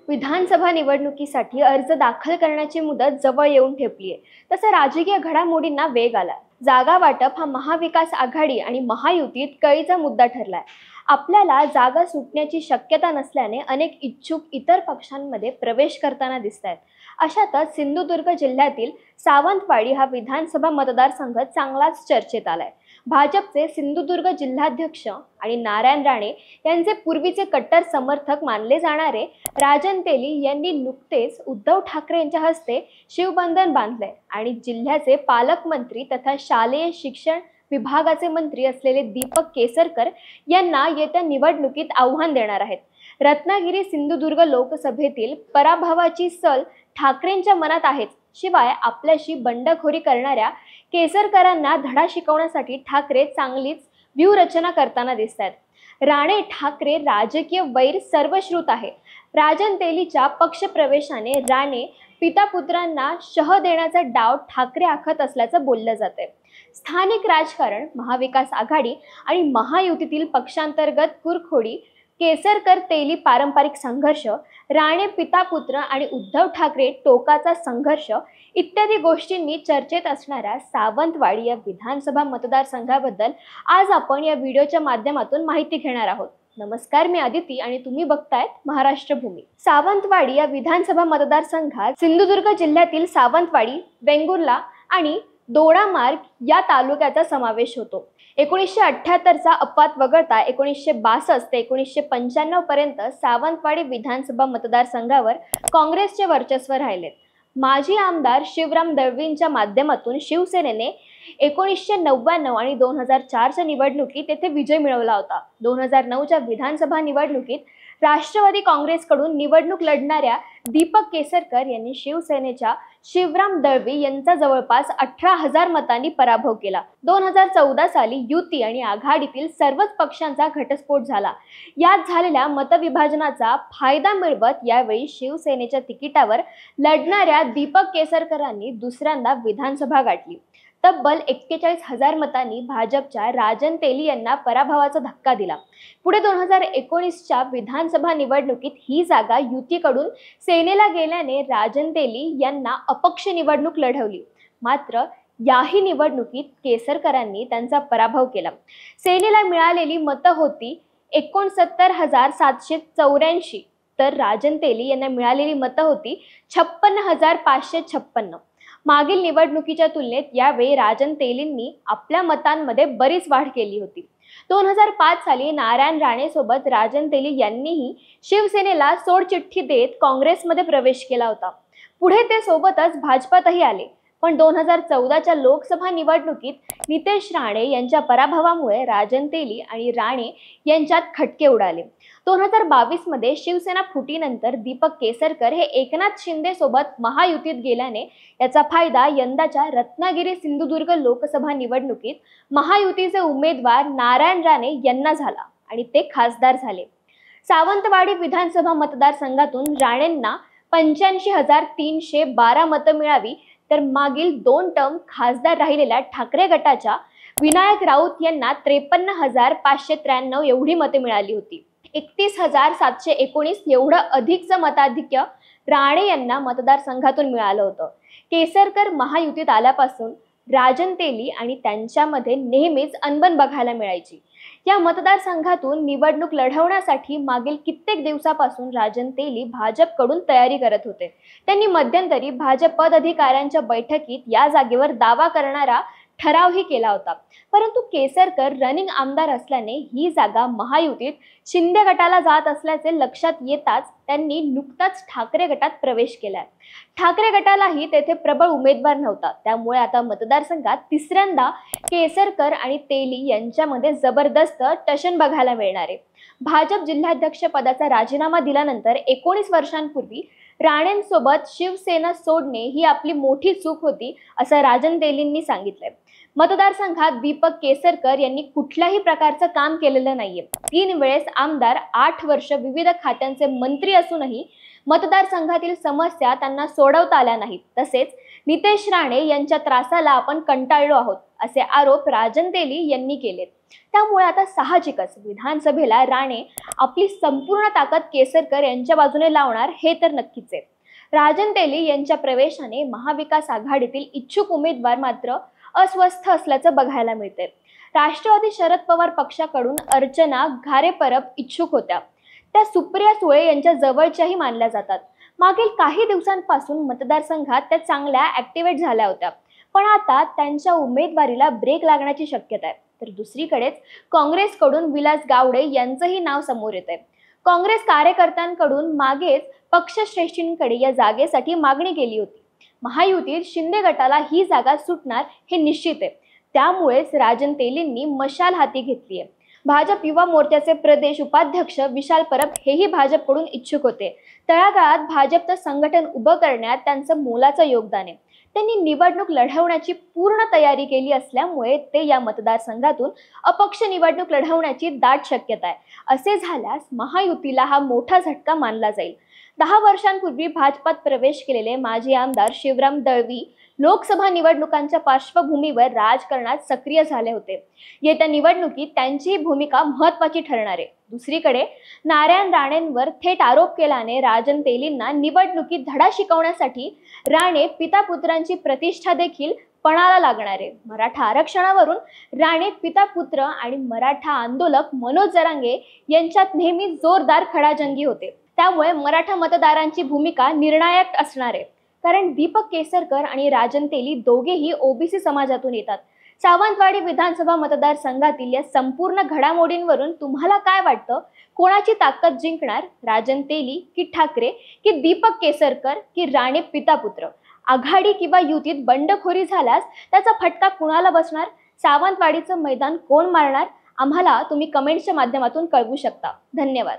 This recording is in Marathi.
विधानसभा निवडणुकीसाठी अर्ज दाखल करण्याची मुदत जवळ येऊन ठेपली आहे. तसं राजकीय घडामोडींना वेग आला. जागा वाटप हा महाविकास आघाडी आणि महायुतीत कळीचा मुद्दा ठरलाय. आपल्याला जागा सुटण्याची शक्यता नसल्याने अनेक इच्छुक इतर पक्षांमध्ये प्रवेश करताना दिसत आहेत. अशातच सिंधुदुर्ग जिल्ह्यातील सावंतवाडी हा विधानसभा मतदारसंघ चांगलाच चर्चेत आलाय. भाजपचे सिंधुदुर्ग जिल्हाध्यक्ष आणि नारायण राणे यांचे पूर्वीचे कट्टर समर्थक मानले जाणारे राजन तेली यांनी नुकतेच उद्धव ठाकरे यांच्या हस्ते शिवबंधन बांधले आणि जिल्ह्याचे पालकमंत्री तथा शालेय शिक्षण विभागाचे मंत्री असलेले दीपक केसरकर यांना येत्या निवडणुकीत आव्हान देणार आहेत. रत्नागिरी सिंधुदुर्ग लोकसभेतील पराभवाची सल ठाकरेंच्या मनात आहेच. शिवाय आपल्याशी बंडखोरी करणाऱ्या केसरकरांना धडा शिकवण्यासाठी ठाकरे चांगलीच व्यूहरचना करताना दिसत आहेत. राणे ठाकरे राजकीय वैर सर्वश्रुत आहे. राजन तेलीच्या पक्षप्रवेशाने राणे पितापुत्रांना शह देण्याचा डाव ठाकरे आखत असल्याचं बोललं जातंय. स्थानिक राजकारण, महाविकास आघाडी आणि महायुतीतील पक्षांतर्गत कुरखोडी, केसरकर तेली पारंपरिक संघर्ष, राणे पितापुत्र आणि उद्धव ठाकरे टोकाचा संघर्ष इत्यादी गोष्टींनी चर्चेत असणाऱ्या सावंतवाडी या विधानसभा मतदारसंघाबद्दल आज आपण या व्हिडिओच्या माध्यमातून माहिती घेणार आहोत. नमस्कार, मी आदिती आणि तुम्ही बघतायत महाराष्ट्र भूमी. सावंतवाडी या विधानसभा मतदारसंघात सिंधुदुर्ग जिल्ह्यातील सावंतवाडी, वेंगुर्ला आणि दोडामार्ग या तालुक्याचा समावेश होतो. 1978चा अपवाद वगळता 1962 ते 1995 पर्यंत सावंतवाडी विधानसभा मतदारसंघावर काँग्रेसचे वर्चस्व राहिले. माजी आमदार शिवराम दळवींच्या माध्यमातून शिवसेनेने 1999 आणि 2004च्या निवडणुकीत येथे विजय मिळवला होता. 2009च्या विधानसभा निवडणुकीत राष्ट्रवादी काँग्रेसकडून निवडणूक लढणाऱ्या दीपक केसरकर यांनी शिवसेनेच्या शिवराम दळवी यांचा जवळपास 18,000 मतांनी पराभव केला. 2014 साली युती आणि आघाडीतील सर्वच पक्षांचा घटस्फोट झाला. यात झालेल्या मतविभाजनाचा फायदा मिळवत यावेळी शिवसेनेच्या तिकिटावर लढणाऱ्या दीपक केसरकरांनी दुसऱ्यांदा विधानसभा गाठली. तब्बल 41,000 मतांनी भाजपच्या राजन तेली यांना पराभवाचा धक्का दिला. पुढे 2019च्या विधानसभा निवडणुकीत ही जागा युतीकडून सेनेला गेल्याने राजन तेली यांना अपक्ष निवडणूक लढवली. मात्र याही निवडणुकीत केसरकरांनी त्यांचा पराभव केला. सेनेला मिळालेली मतं होती 69,784 तर राजन तेली यांना मिळालेली मतं होती 56,556. मागील निवडणुकीच्या तुलनेत यावेळी राजन तेलींनी आपल्या मतांमध्ये बरीच वाढ केली होती. 2005 साली नारायण राणे सोबत राजन तेली यांनीही शिवसेनेला सोडचिठ्ठी देत काँग्रेसमध्ये प्रवेश केला होता. पुढे ते सोबतच भाजपातही आले. पण 2014च्या लोकसभा निवडणुकीत नितेश राणे यांच्या पराभवामुळे राजन तेली आणि राणे यांच्यात खटके उडाले. 2022 मध्ये शिवसेना फुटीनंतर दीपक केसरकर हे एकनाथ शिंदे सोबत महायुतीत गेल्याने याचा फायदा यंदाच्या रत्नागिरी सिंधुदुर्ग लोकसभा निवडणुकीत महायुतीचे उमेदवार नारायण राणे यांना झाला आणि ते खासदार झाले. सावंतवाडी विधानसभा मतदारसंघातून राणेंना 85,312 मतं मिळावी तर मागील 2 टर्म खासदार राहिलेल्या ठाकरे गटाच्या विनायक राऊत यांना 53,593 एवढी मते मिळाली होती. 31,719 एवढं अधिकचं मताधिक्य राणे यांना मतदारसंघातून मिळालं होतं. केसरकर महायुतीत आल्यापासून राजन तेली आणि त्यांच्यामध्ये नेहमीच अनबन बघायला मिळायची. या मतदारसंघातून निवडणूक लढवण्यासाठी मागील कित्येक दिवसापासून राजन तेली भाजपकडून तयारी करत होते. त्यांनी मध्यंतरी भाजप पदाधिकाऱ्यांच्या बैठकीत या जागेवर दावा करणारा ठरावही केला होता. परंतु केसरकर रनिंग आमदार असल्याने ही जागा महायुतीत शिंदे गटाला जात असल्याचे लक्षात येताच त्यांनी नुकताच ठाकरे गटात प्रवेश केलाय. ठाकरे गटालाही तेथे प्रबळ उमेदवार नव्हता. त्यामुळे आता मतदारसंघात तिसऱ्यांदा केसरकर आणि तेली यांच्यामध्ये जबरदस्त टशन बघायला मिळणार आहे. भाजप जिल्हाध्यक्ष पदाचा राजीनामा दिल्यानंतर 19 वर्षांपूर्वी राणेंसोबत शिवसेना सोडणे ही आपली मोठी चूक होती असं राजन तेलींनी सांगितलंय. मतदारसंघात दीपक केसरकर यांनी कुठल्याही प्रकारचं काम केलेलं नाहीये. 3 वेळेस आमदार, 8 वर्ष विविध खात्यांचे मंत्री असूनही मतदारसंघातील समस्या त्यांना सोडवता आल्या नाहीत. तसेच नितेश राणे यांच्या त्रासाला आपण कंटाळलो आहोत असे आरोप राजन तेली यांनी केलेत. त्यामुळे आता साहजिकच विधानसभेला राणे आपली संपूर्ण ताकद केसरकर यांच्या बाजूने लावणार हे तर नक्कीच आहे. राजन तेली यांच्या प्रवेशाने महाविकास आघाडीतील इच्छुक उमेदवार मात्र अस्वस्थ असल्याचं बघायला मिळते. राष्ट्रवादी शरद पवार पक्षाकडून अर्चना घारेपरब इच्छुक होत्या. त्या सुप्रिया सुळे यांच्या जवळच्याही मानल्या जातात. मागील काही दिवसांपासून मतदारसंघात त्या चांगल्या ऍक्टिव्हेट झाल्या होत्या, पण आता त्यांच्या उमेदवारीला ब्रेक लागण्याची शक्यता आहे. तर दुसरीकडेच काँग्रेसकडून विलास गावडे यांचंही नाव समोर येत आहे. काँग्रेस कार्यकर्त्यांकडून मागेच पक्षश्रेष्ठींकडे या जागेसाठी मागणी केली होती. महायुतीत शिंदे गटाला ही जागा सुटणार हे निश्चित आहे. त्यामुळेच राजन तेलींनी मशाल हाती घेतली आहे. भाजप युवा मोर्चाचे प्रदेश उपाध्यक्ष विशाल परब हेही भाजपकडून इच्छुक होते. तळागाळात भाजपचं संघटन उभं करण्यात त्यांचं मोलाचं योगदान आहे. त्यांनी निवडणूक लढवण्याची पूर्ण तयारी केली असल्यामुळे ते या मतदारसंघातून अपक्ष निवडणूक लढवण्याची दाट शक्यता आहे. असे झाल्यास महायुतीला हा मोठा झटका मानला जाईल. 10 वर्षांपूर्वी भाजपात प्रवेश केलेले माजी आमदार शिवराम दळवी लोकसभा निवडणुकांच्या पार्श्वभूमीवर राजकारणात सक्रिय झाले होते. येत्या निवडणुकीत त्यांची भूमिका महत्त्वाची ठरणार आहे. दुसरीकडे नारायण राणेंवर थेट आरोप केल्याने राजन तेलींना निवडणुकीत धडा शिकवण्यासाठी राणे पिता पुत्रांची प्रतिष्ठा देखील पणाला लागणार आहे. मराठा आरक्षणावरून राणे पिता पुत्र आणि मराठा आंदोलक मनोज जरांगे यांच्यात नेहमी जोरदार खडाजंगी होते. त्यामुळे मराठा मतदारांची भूमिका निर्णायक असणार आहे. कारण दीपक केसरकर आणि राजन तेली दोघेही ओबीसी समाजातून येतात. सावंतवाडी विधानसभा मतदारसंघातील या संपूर्ण घडामोडींवरून तुम्हाला काय वाटतं? कोणाची ताकद जिंकणार? राजन तेली की ठाकरे की दीपक केसरकर की राणे पितापुत्र? आघाडी किंवा युतीत बंडखोरी झाल्यास त्याचा फटका कुणाला बसणार? सावंतवाडीचं मैदान कोण मारणार? आम्हाला तुम्ही कमेंट्सच्या माध्यमातून कळवू शकता. धन्यवाद.